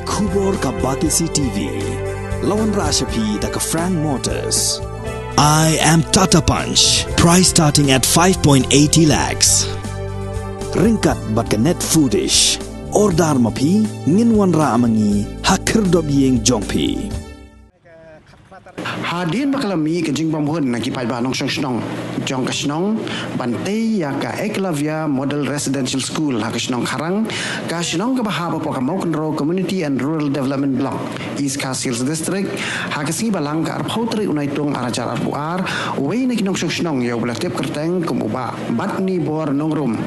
Kubor ka Batisi TV. Lawan Rashapi da ka Frank Motors. I am Tata Punch. Price starting at 5.80 lakhs. Ringkat bat ka Net Foodish. Ordar mapi nginwan ra amangi hakir dobyeng jongpi. Hadin bakalami kejing pambuhun nagi pai banong snong jong ka snong bante ya ka Eklavia Model Residential School ha ka snong Karang ka snong ka bahaba po ka Maukenro Community and Rural Development Block East Coast Hills District ha ka singi balang ka arphautri unaitung arajar arpuar wei na kinong snong ya ulah tiap kerteng kumuba batni bor nongrum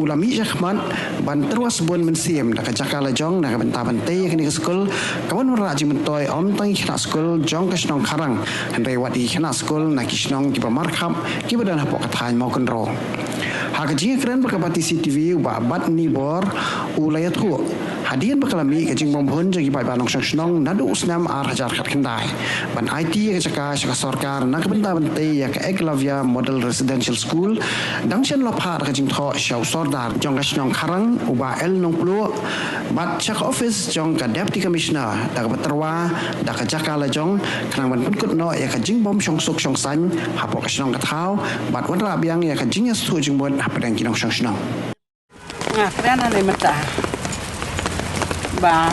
ulami Ahmad banterwas bon mensiem da ka jakala jong na ka benta bante ya kini school kawan raji mentoy om tang khna school jong ka snong Karang Henry wadi khna school na kisnong ki pamarkhap ki badan hapok kathan mau kenro ha ka jinga keren bakabati CTV ba bat ni bor ulayat hu hadian bakalami ka jing bombhon jagi bai banong snong nadu usnam ar hajar khat kendai ban IT ka jaka sarkar na ka benta bante ya ka Eklavia Model Residential School dangchen lopha ka jing tho shau sordar jong ka snong Karang uba el nong plu bat chak office jong ka deputy commissioner da ka baterwa da ka jaka la jong kanang ban put no ya ka jing bom shong suk shong san hapok ka snong ka thau bat wan ra biang ya ka jing ya stu jing bon hapadang kinong shong snong kerana ni mata ba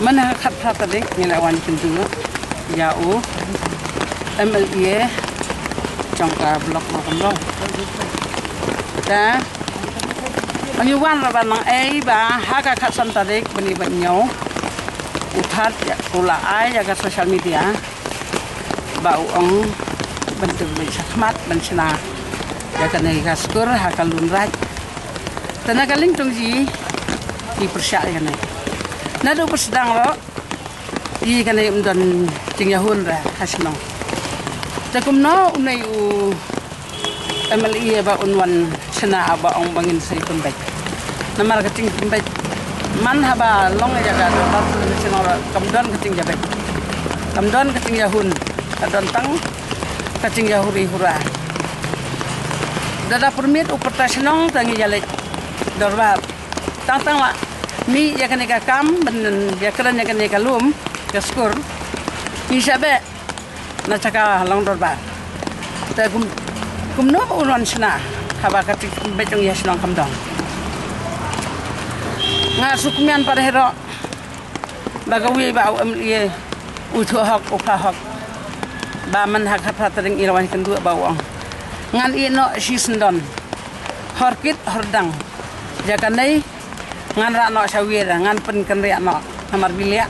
mana khat tadi ngelawan pintu jauh MLA jangka blok makan dah menyuwan lawan ba haka khat santadik beni banyo uthat ya pula ai ya ka social media ba ong bentuk sakmat bensina ya kan ni kaskur hakalun raj tenaga lingtung ji di persyak kan ni nado persedang lo i kan ni umdan tingyahun ra hasno takum no unai u MLA ba unwan sena aba ong bangin sai pembek namar keting pembek man haba long ya ga ba sena kamdon keting jabek kamdon keting yahun kadon tang keting yahuri hura dada permit operasional tangi jalek dorbat tang la mi ya kan ka kam ben ya kan ya kan ka lum ka skor mi sabe na caka long dorbat ta kum no unon sna haba ka tik betong ya snong kam dong nga sukmian par hero bagawi ba MLA utho hak upa hak ba man hak pratring irawan kendu bawang ngan ino sisendon horkit hordang jakanai ngan ra no sawira ngan pen kenri no namar bilia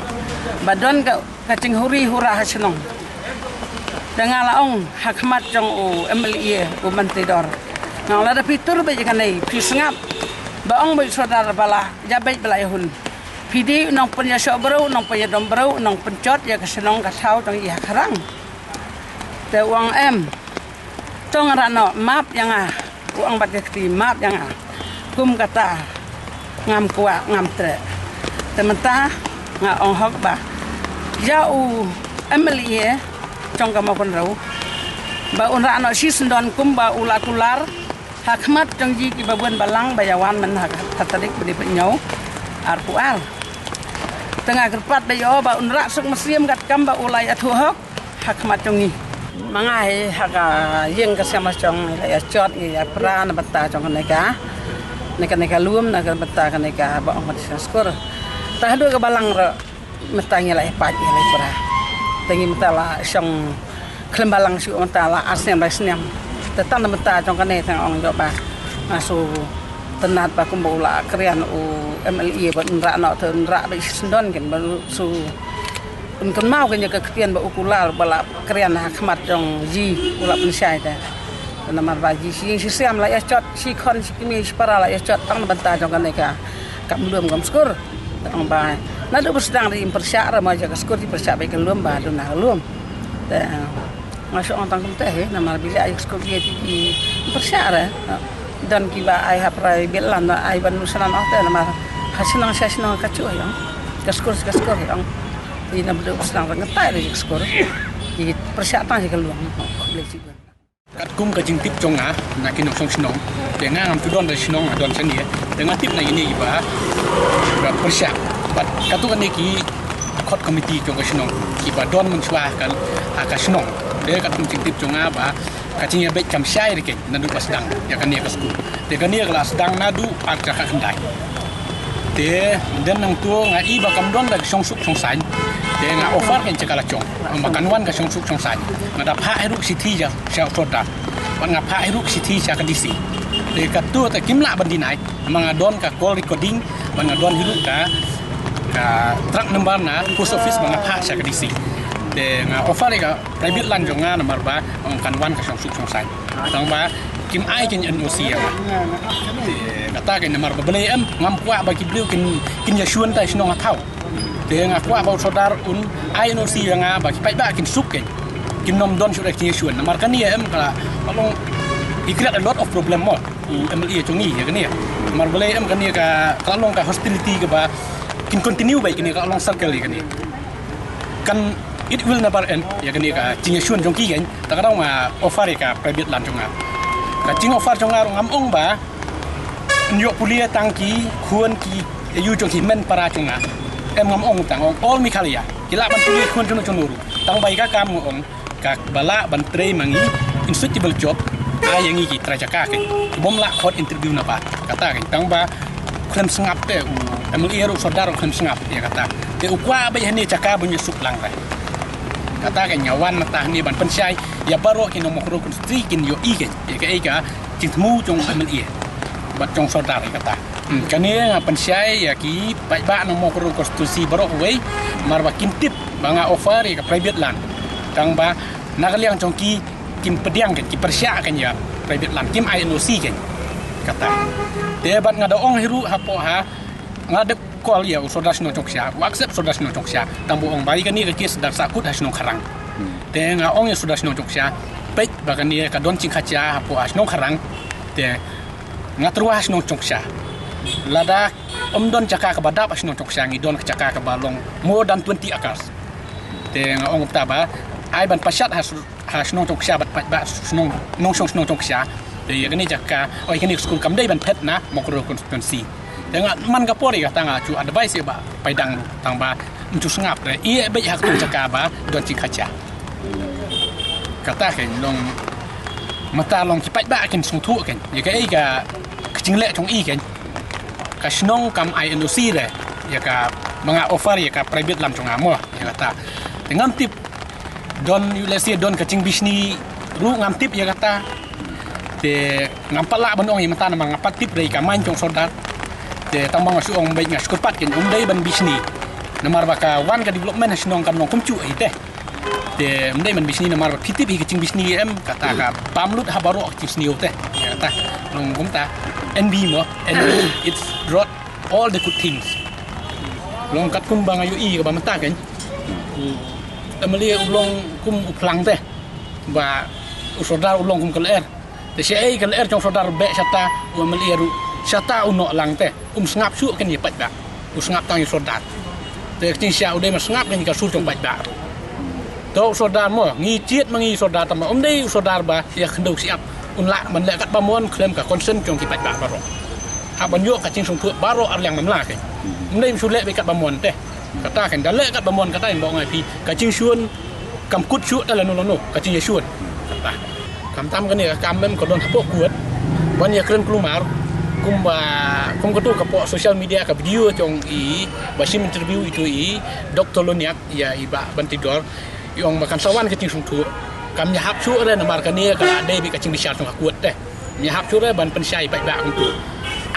badon ka kacing huri hura hasnong dengan laong hakmat jong u MLA u mentidor ngala da pitur be jakanai pisngap baong be saudara bala jabai bala yahun pidi nong punya sobro nong punya dombro nong pencot ya kesenong ka thau tong ya karang te uang tong rano map yang uang bat keti map yang kum kata ngam kuat ngam tre tementa ong hok ba jauh MLA trong ka mapon rau ba un rano sisendon kum ba ulakular hakmat jong ji ki babun balang bayawan men hak tatadik bedi penyau arpual tengah kerpat bayo ba un rak suk mesiem kat kam ba ulai atu hok hakmat jong ni mangai haka yeng ka sama jong ya chot ya pran bata jong neka luum na bata neka ba ong skor tah do ka balang ro metang ya pat ya pra tengi metala song klembalang su metala asnem basnem tetan meta jong kane tang ong jo ba asu tenat ba kumbula krian u MLA ba nra no te nra ba sendon ken ba su un kan mau kan ka ketian ba ukular bala krian hakmat jong ji ula pensai ta namar ba ji si siam la ya chot si kon si kimi para la ya chot tang benta jong kane ka kam lum kam skor tang ba na do sedang di persyak ra ma ja skor di persyak ba kan lum ba do na lum ta masuk orang tangkum teh nama bila ayah skor dia di persyak ra dan kiba ai haprai belan ai ban nusanan teh nama hasinang hasinang kacu yang skor yang di nama do sedang ngetai di skor di persyak tang si keluar boleh juga kat kum ka jing tip chonga na kinok song snong de nga ngam tudon da snong adon sani de nga tip na ini ba persyak But katukan niki kot komiti jong kasinong kiba don mensuah kan kasinong dia kat tip jong ba kacinya baik jam syai deke nadu pas sedang ya kan dia ke school dia kan dia kelas sedang nadu arca ka kendai dia dan nang tu ngai ba kam don da song suk song san dia nga offer kan cakala chong makan wan ka song suk song san ngada pha heruk siti ja sha soda wan nga pha heruk siti sha ka disi dia katu ta kimla bandinai manga don ka call recording manga don hiruk ka truk number na post office mga pa sa kadisi de nga offer ka private land jong nga number ba ang kanwan ka song suk song sai tang ba kim ai kin NOC ya de kata ka number ba bele am ngam kwa ba kibliu kin ya shuan ta sino nga thau de nga kwa ba sodar un ai NOC nga ba ki pai ba kin suk kin nom don shu kin shuan number kan ni am kala long ikrat a lot of problem mo MLA jong ni ya kan ni number bele am kan ni ka kalong ka hostility ka ba kin continue baik ini kalau long circle ini kan it will never end ya kan ka cinga shun jong ki kan ta ka ma offer ka private land jong ka cing offer jong ngam ong ba nyok pulia tangki khuan ki yu jong ki men para jong em ngam ong tang ong all mi khalia kila ban pulia khuan jong nuru tang bai ka kam ong ka bala ban tre mangi insuitable job ai yang iki trajaka ke bom la khot interview na ba kata kan tang ba klaim sengap te MLA ru saudara klaim sengap dia kata te ukwa ba ni caka bunyi suk lang ra kata kan nyawan mata ni ban pensai ya baro ki no mokro kun strikin yo ige ya ka ega cingmu jong MLA bat jong saudara kata kani pensai ya ki ba no mokro konstitusi baro we marba kintip banga offer ya private land tang ba nakaliang jong ki kim pediang kan ki persya kan ya private land kim INOC kan kata debat ngada ong hiru hapo ha ngada call ya saudara sino choksya accept saudara sino choksya tambu ong bai kan ni ke sedar sakut hasno karang te nga ong ya saudara sino choksya pet bagan ni ka don cing khacha hapo hasno karang te ngatru hasno choksya lada om don caka ka badap hasno choksya ngi don caka ka balong more than 20 acres te nga ong taba ai ban pasyat hasno choksya bat ba sno nong sno choksya de ya kini jaka oi kini school kam dai ban pet na mokro constituency dengan man ka pori ka tanga chu advice ba paidang tang ba chu sngap re i be hak tu jaka ba don chi khacha kata ken long mata long ki pai ba ken sung thu ken ya ka ai ka kching le chong i ken ka snong kam INOC re ya ka mga offer ya ka private lam chong amo ya kata dengan tip don ulesi don kaching bisni ru ngam tip ya kata te ngampala banong i mata na mga patip dai ka man chong sodat te tambang su ong baik ngas kupat ken dai ban bisni namar baka wan ka development hasnong kam nong kumcu ai te dai ban bisni namar kitip hi kaching bisni em kata ka pamlut habaro aktif sniu te ya kata long kumta NB mo and it's brought all the good things long kat kum bang ayu i ka ba mata ken amali ulong kum uplang te ba usodar ulong kum keler te sei keler jong sodar be sata amali ru sata uno lang te sngap su ken ye pat ba sngap tang sodar te ting sia ude ma sngap ken ka su jong pat ba to sodar mo ngi chiet mangi sodar tam dei sodar ba ya khendau siap unla man le kat bamon klem ka concern jong ki pat ba baro ha ban yo ka ting sung thu baro ar lang mamla ke dei su le be kat bamon te kata kan dale kat bamon kata en bong ai pi ka ching suon kam kut su dala no ka ching ye suon kata kam tam kan ni kam mem ko don hapo kuat wan ya kren klumar kum ko tu ka po social media ka video jong i basim interview itu i Dr. Loniak ya iba bantidor yang makan sawan ke ching sung thu kam nya hap su re na mar kan ni ka dei bi ka ching bisar tong ka kuat te nya hap su re ban pensai bai ba kum tu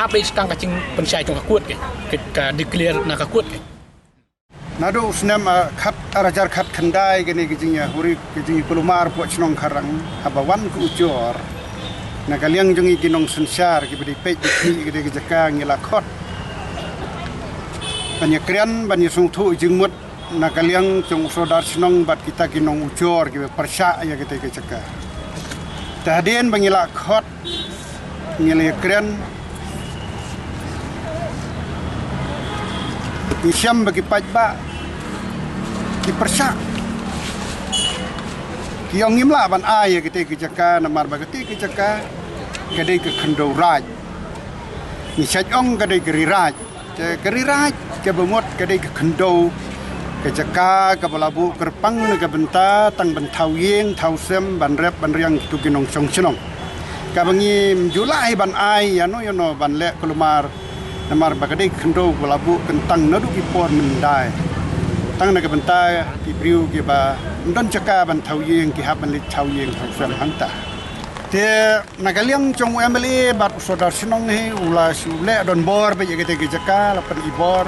apa istang ka ching pensai tong ka kuat ke ka declare na ka kuat ke nado snam khat arajar khat khandai gini gijinya huri gijing pelumar po chnong kharang habawan ku ujor na kaliang jongi kinong sensar ki bedi pej ki gede gejaka ngila khot banya krian banya sung thu jingmut na kaliang jong sodar chnong bat kita kinong ujor ki persya ya gede gejaka tahdien bangila khot ngile krian Isyam bagi pajba di persak kiong ngimla ban ai kete kijaka namar bagati kijaka gade ke khandau raj ni sajong gade geri raj kerirat ke bemot ke dei kendo ke jaka ke balabu kerpang ke benta tang bentau yeng tau sem ban rep ban riang tu ginong song chnong ka bangi julai ban ai yano ban le kulumar namar bagade kendo balabu kentang nadu ki por mendai tang na ke benta ki priu ki ba ndon jaka ban tau yeng ki hab ban le tau yeng tau sem hanta te nagaliang chong emily bat sodar sinong he ula sule don bor be yeke ke jaka lapan ibor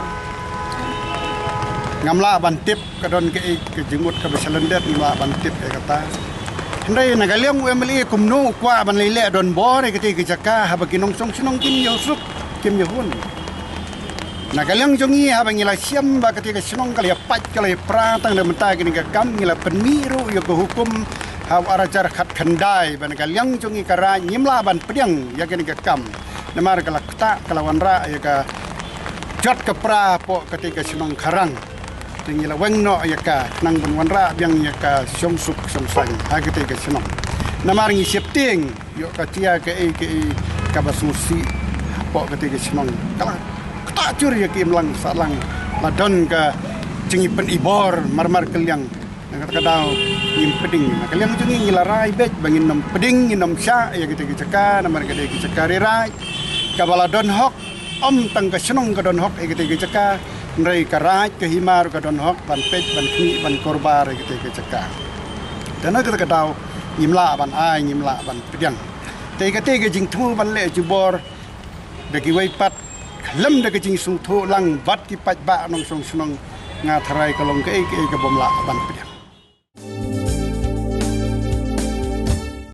ngamla bantip kadon ke jengut ke besalendet ngamla bantip kata hendai nagaliang emily kumno kwa ban lele don bor ke jaka habagi nong song sinong kim yosuk kim yahun nagaliang jongi habangila siam ba ke sinong kali pat kali pra tang de menta ke kam ngila pemiru yo ke hukum haw arajar khat khandai ban kaliang chungi kara nyimla ban pediang ya ke kam namar kala kta kalawan ra ya ka jot ke pra po ketika sinong karang tingila wengno ya ka nang ban wanra biang ya ka somsuk somsang ha ketika sinong namar ngi septing yo ka tia ke ka basmusi po ketika sinong kala kta cur ya ke imlang salang ladon ka cingi pen ibor marmar kaliang kadang ngim peding kalian jungi ngilarai bet bangin nom peding nom sya ya kita jaka namar gede jaka rirai kabala don hok om tang ka senong ka don hok ya kita jaka nrai karaj ke himar ka don hok ban pet ban kni ban korbar ya kita jaka dan kita kadau imla ban ai imla ban pedang te ka te jing thu ban le jubor dagi wai pat lem dagi jing sung thu lang bat ki pat ba nong song senong nga tharai kalong ke bom la ban pedang